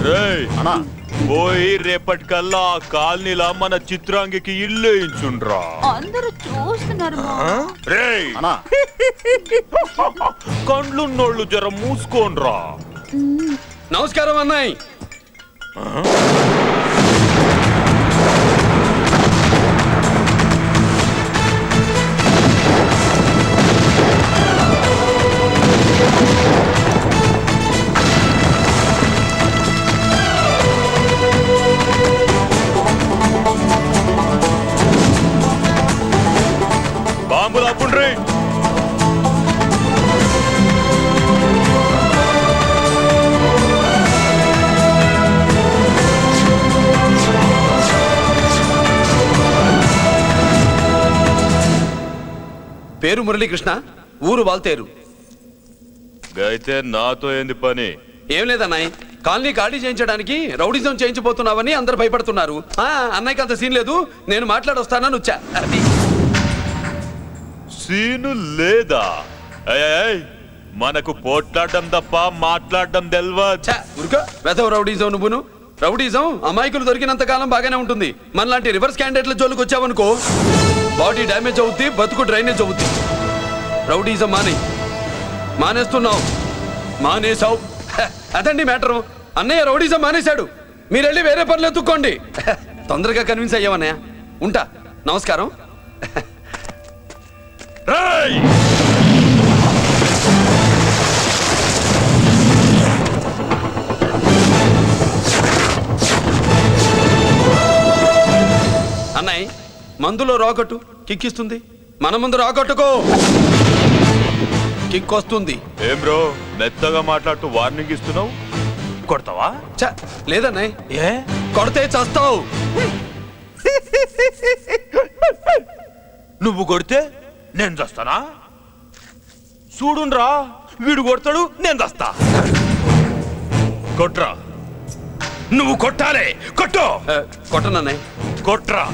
రేయ్ అన్నా పోయి రేపటికల్లా ఆ కాలనీలా మన చిత్రాంగికి ఇల్లు వేయించుండ్రా. అందరూ చూస్తున్నారు. రేయ్ అన్నా కండ్లున్నోళ్ళు జర మూసుకోండ్రా. నమస్కారం అన్నాయ్. బాంబులు అప్పుండ్రీ. పేరు మురళీకృష్ణ, ఊరు వాల్తేరు. అయితే నాతో ఏంది పని? ఏం లేదన్నాయ్, కాలనీ ఖాళీ చేయించడానికి రౌడిజం చేయించబోతున్నావని అందరు భయపడుతున్నారు. అన్నయ్యకి అంత సీన్ లేదు, నేను మాట్లాడొస్తానని వచ్చా. అది సీను లేదా? మనకు పోట్లాడడం తప్ప మాట్లాడడం తెల్వా. వెధవ రౌడీజం నువ్వును. రౌడీజం అమాయకులు దొరికినంత కాలం బాగానే ఉంటుంది. మనలాంటి రివర్స్ క్యాండిడేట్ల జోలికి వచ్చావనుకో బాడీ డ్యామేజ్ అవుద్ది, బతుకు డ్రైనేజ్ అవుద్ది. రౌడీజం మానేస్తున్నావు, మానేసావు. అదండి మ్యాటరు. అన్నయ్య రౌడీజం మానేశాడు, మీరెళ్ళి వేరే పనులు ఎత్తుక్కోండి. తొందరగా కన్విన్స్ అయ్యావన్నయ్య. ఉంటా, నమస్కారం. అన్నయ్య మందులో రాకట్టు కిక్కిస్తుంది, మన ముందు రాకట్టుకో కిక్ వస్తుంది. ఏం బ్రో మెత్తగా మాట్లాడుతూ వార్నింగ్ ఇస్తున్నావు? కొడతావా? లేదన్నయ్య, ఏ కొడితే చస్తావు. నువ్వు కొడితే నేను చస్తానా? చూడుండ్రా, వీడు కొడతాడు, నేను చస్తా. కొట్రా, నువ్వు కొట్టాలే. కొట్టు. కొట్టనన్నయ్య. కొట్రా.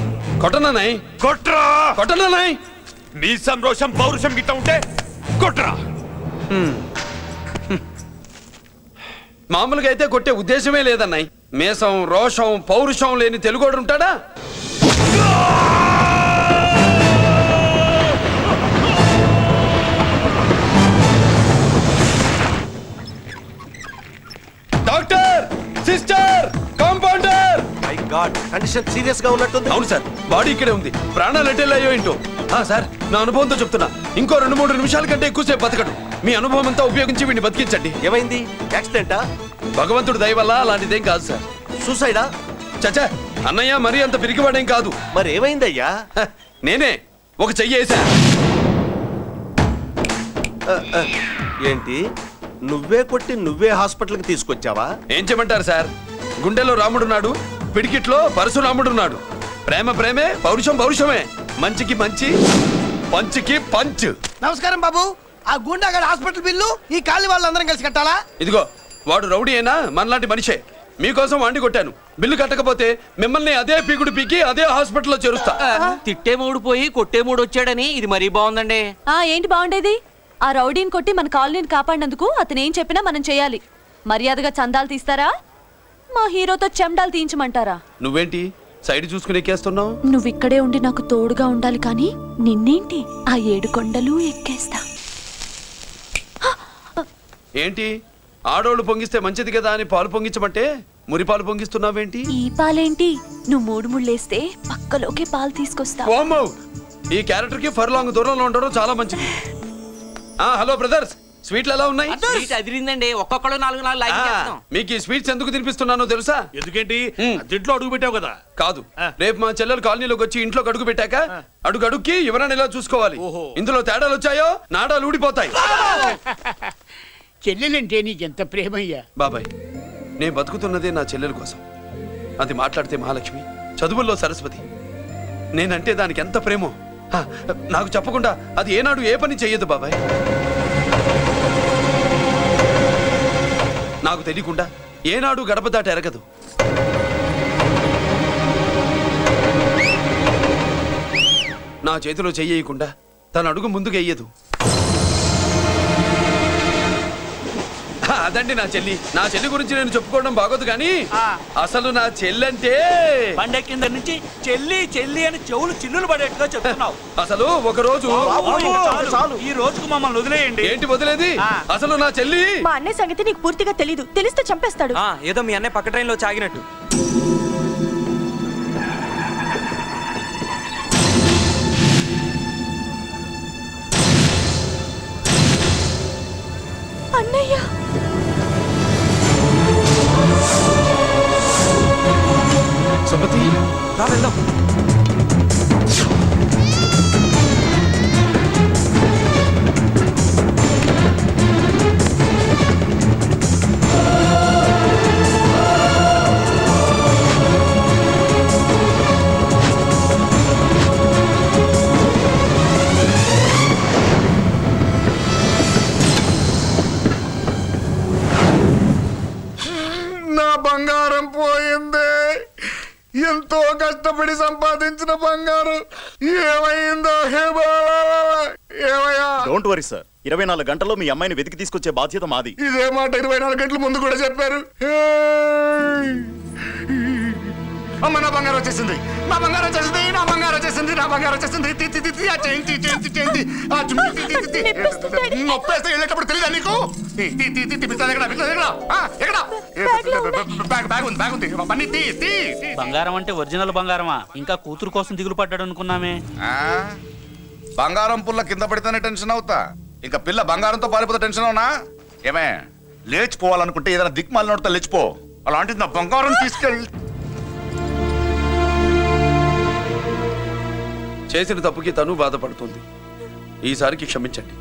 కొట్టనన్నయ్య. కొట్రా. కొట్టనన్నయ్య. నీ సంరోషం పౌరుషం గిట్ట ఉంటే కొట్రా. మామూలుగా అయితే కొట్టే ఉద్దేశమే లేదన్నయ్య. మేషం రోషం పౌరుషం లేని తెలుగోడు ఉంటాడా? Doctor, sister, compounder. My God, condition serious గా ఉన్నట్టుంది. అవును సార్, బాడీ ఇక్కడే ఉంది. ప్రాణాలు ఎట్టేలా ఏంటో. సార్, నా అనుభవంతో చెప్తున్నా, ఇంకో 2-3 నిమిషాల కంటే ఎక్కువసేపు బతకడు. మీ అనుభవం అంతా ఉపయోగించి వీడిని బతికించండి. ఏమైంది? యాక్సిడెంటా? భగవంతుడు దయ వల్ల అలాంటిదేం కాదు సార్. సూసైడా? చచ్చా, అన్నయ్య మరీ అంత పిరికివాడేం కాదు. మరి ఏమైందయ్యా? నేనే ఒక చెయ్యి వేసా. ఏంటి, నువ్వే కొట్టి నువ్వే హాస్పిటల్కి తీసుకొచ్చావా? ఏం చేయమంటారు సార్, గుండెలో రాముడున్నాడు, పిడికిట్లో పరశురాముడున్నాడు. ప్రేమ ప్రేమే, పౌరుషం పౌరుషమే. మంచికి మంచి, పంచికి పంచ్. నమస్కారం బాబు. ఆ గుండాగడ్ హాస్పిటల్ బిల్లు ఈ కాలనీ వాళ్ళందరం కలిసి కట్టాలా? ఇదిగో, వాడు రౌడీ అయినా మనలాంటి మనిషే. మీకోసం వండి కొట్టాను. బిల్లు కట్టకపోతే మిమ్మల్ని అదే పీకుడు పీకి అదే హాస్పిటల్లో చేరుస్తా. తిట్టే మూడు పోయి కొట్టే మూడు వచ్చాడని ఇది మరీ బాగుందండి. ఏంటి బాగుండేది? ఆ రౌడీని కొట్టి మన కాలనీని కాపాడినందుకు అతను ఏం చెప్పినా మనం చేయాలి. మర్యాదగా చందాలు తీస్తారా, మా హీరోతో చెండాలు తీయించమంటారా? నువ్వేంటి సైడ్ చూసుకుని ఎక్కేస్తున్నావు? నువ్విక్కడే ఉండి నాకు తోడుగా ఉండాలి, కానీ నిన్నేంటి ఆ 7 కొండలు ఎక్కేస్తా. ఏంటి, ఆడోళ్ళు పొంగిస్తే మంచిది కదా అని పాలు పొంగించమంటే మురి పాలు పొంగిస్తున్నావేంటి? ఈ పాలేంటి, నువ్వు 3 ముళ్ళేస్తే పక్కలోకే పాలు తీసుకొస్తా. ఓమ్మో, ఈ క్యారెక్టర్ కి ఫర్ లాంగ్ దూరంలో ఉండడం చాలా మంచిది. హలో బ్రదర్స్, స్వీట్లు ఎలా ఉన్నాయి? స్వీట్ అదిరిందండి, ఒక్కొక్కడు 4 లైక్ చేస్తాం. మీకు ఈ స్వీట్స్ ఎందుకు తినిపిస్తున్నానో తెలుసా? ఎందుకేంటి, ఇంట్లో అడుగు పెట్టావు కదా. కాదు, రేపు మా చెల్లెలు కాలనీలోకి వచ్చి ఇంట్లో అడుగు పెట్టాక అడుగు అడుగుకి ఎవరైనా ఇలా చూసుకోవాలి. ఇందులో తేడాలు వచ్చాయో నాడాలు ఊడిపోతాయి. చెల్లెలంటే నీకెంత ప్రేమయ్యా. బాబాయ్, నేను బతుకుతున్నదే నా చెల్లెల కోసం. అది మాట్లాడితే మహాలక్ష్మి, చదువుల్లో సరస్వతి. నేనంటే దానికి ఎంత ప్రేమో నాకు చెప్పకుండా అది ఏనాడు ఏ పని చెయ్యదు బాబాయ్. నాకు తెలియకుండా ఏనాడు గడప దాటి ఎరగదు. నా చేతిలో చెయ్యకుండా తన అడుగు ముందుకు వెయ్యదు. అదండి నా చెల్లి గురించి నేను చెప్పుకోవడం బాగోదు కానీ అసలు నా చెల్లంటే పండగ కింద నుంచి చెల్లి చెల్లి అని చెవులు చిల్లులు పడేట్టుగా చెప్తున్నావు. అసలు ఒక రోజు ఈ రోజుకు మమ్మల్ని వదిలేయండి. ఏంటి వదిలేది? అసలు నా చెల్లి మా అన్నయ్య సంగతి నీకు పూర్తిగా తెలీదు. తెలిస్తే చంపేస్తాడు. ఏదో మీ అన్నయ్య పక్క ట్రైన్ లో చాగినట్టు. అన్నయ్య సుమతి రా వెళ్దాం. నా బంగారం పోయింది. ఎంతో కష్టపడి సంపాదించిన బంగారం ఏమైందో హే బాబా, ఏమయ్యా? డోంట్ వరీ సార్, 24 గంటల్లో మీ అమ్మాయిని వెతికి తీసుకొచ్చే బాధ్యత మాది. ఇదే మాట 24 గంటల ముందు కూడా చెప్పారు. హే! అమ్మ నా బంగారం వచ్చేసింది, నా బంగారం వచ్చేసింది, నా బంగారం వచ్చేసింది, నా బంగారం వచ్చేసింది. తి, తి, తి, తి, ఆ చేయించి చేయించి చేయించి ఆ చుమ్మి, తి, తి, తి, తి. నొప్పేస్తే వెళ్ళేటప్పుడు తెలియదా నీకు? తి, తి, తి, తి, తి, పిస్తాది ఎక్కడ? పిస్తాది ఎక్కడ? ఎక్కడ? బ్యాగ్ ఉంది, బ్యాగ్ ఉంది. పని తీ, తీ, తీ. బంగారం అంటే ఒరిజినల్ బంగారమా? ఇంకా కూతురు కోసం దిగులు పడ్డాడు అనుకున్నామే. బంగారం పుల్ల కింద పడితేనే టెన్షన్ అవుతా, ఇంకా పిల్ల బంగారంతో పారిపోతే టెన్షన్ అవునా? ఏమే లేచిపోవాలనుకుంటే ఏదైనా దిక్మాల నోడితే లేచిపో. అలాంటిది నా బంగారం తీసుకెళ్ళి చేసిన తప్పుకి తను బాధపడుతుంది. ఈసారికి క్షమించండి.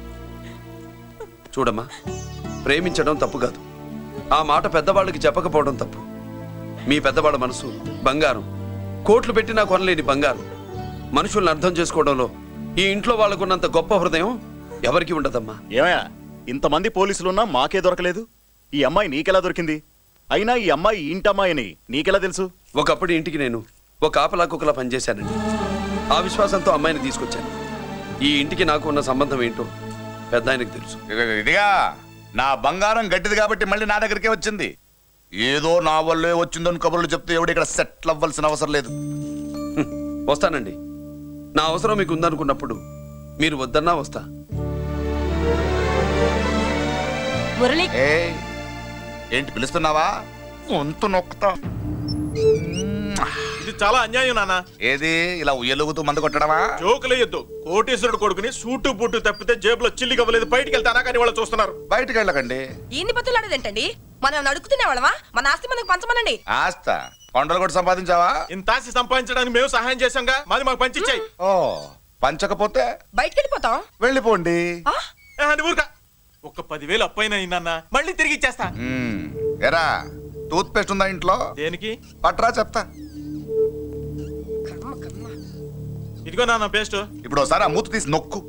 చూడమ్మా, ప్రేమించడం తప్పు కాదు, ఆ మాట పెద్దవాళ్ళకి చెప్పకపోవడం తప్పు. మీ పెద్దవాళ్ళ మనసు బంగారం, కోట్లు పెట్టినా కొనలేని బంగారం. మనుషుల్ని అర్థం చేసుకోవడంలో ఈ ఇంట్లో వాళ్ళకున్నంత గొప్ప హృదయం ఎవరికి ఉండదమ్మా. ఏమయ్యా, ఇంతమంది పోలీసులున్నా మాకే దొరకలేదు. ఈ అమ్మాయి నీకెలా దొరికింది? అయినా ఈ అమ్మాయి ఈ ఇంటమ్మాయి అని నీకెలా తెలుసు? ఒకప్పుడు ఇంటికి నేను ఒక ఆపలా కుక్కలా పనిచేశానండి. ఆ విశ్వాసంతో అమ్మాయిని తీసుకొచ్చాను. ఈ ఇంటికి నాకు ఉన్న సంబంధం ఏంటో పెద్ద ఆయనకు తెలుసు. ఇదిగా నా బంగారం గట్టిది కాబట్టి మళ్ళీ నా దగ్గరికే వచ్చింది. ఏదో నా వల్లే వచ్చిందని కబుర్లు చెప్తే ఎవడు ఇక్కడ సెటిల్ అవ్వాల్సిన అవసరం లేదు. వస్తానండి. నా అవసరం మీకు ఉందనుకున్నప్పుడు మీరు వద్దన్నా వస్తా. మురళి, ఏంటి పిలుస్తున్నావా? వంతు నొక్కుతా. ఇది చాలా అన్యాయం నాన్న. ఏది ఇలా ఉయ్యలుగుతూ మందు కొట్టడమా? జోకులేయొద్దు. కోటేశ్వరుడు కొడుకుని సూటు బూటు తప్పితే జేబులో చిల్లి కవ్వలేదు, బయటికి వెళ్తానా కానీ వాళ్ళు చూస్తున్నారు. బయటికి వెళ్ళకండి. ఈయన్ని బతులాడేదేంటండి? మనం నడుకుతున్న వాళ్ళమా? మన ఆస్తి మనకు పంచమనండి. ఆస్త కొండలు కూడా సంపాదించావా? ఇంత ఆస్తి సంపాదించడానికి మేము సహాయం చేశాంగా, మాది మాకు పంచిచ్చాయి. ఓ పంచకపోతే బయటికి వెళ్ళిపోతాం. వెళ్ళిపోండి. అని ఊరుక. ఒక 10,000 అప్పైన నాన్న, మళ్ళీ తిరిగి ఇచ్చేస్తా. ఎరా టూత్ పేస్ట్ ఉందా ఇంట్లో? దేనికి? పట్రా చెప్తా. ఇదిగో నాన్న పేస్ట్. ఇప్పుడు ఒకసారి ఆ మూత తీసి నొక్కు.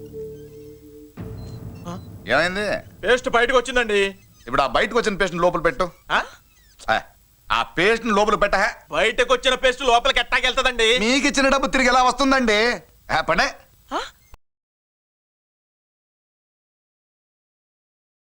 ఏమైంది? పేస్ట్ బయటకు వచ్చిందండి. ఇప్పుడు ఆ బయటకు వచ్చిన పేస్ట్ లోపల పెట్టు. ఆ? ఆ పేస్ట్ లోపల పెట్ట. బయటకు వచ్చిన పేస్ట్ లోపలికి ఎట్టాకెళ్తదండి? మీకు ఇచ్చిన డబ్బు తిరిగి ఎలా వస్తుందండి? పడే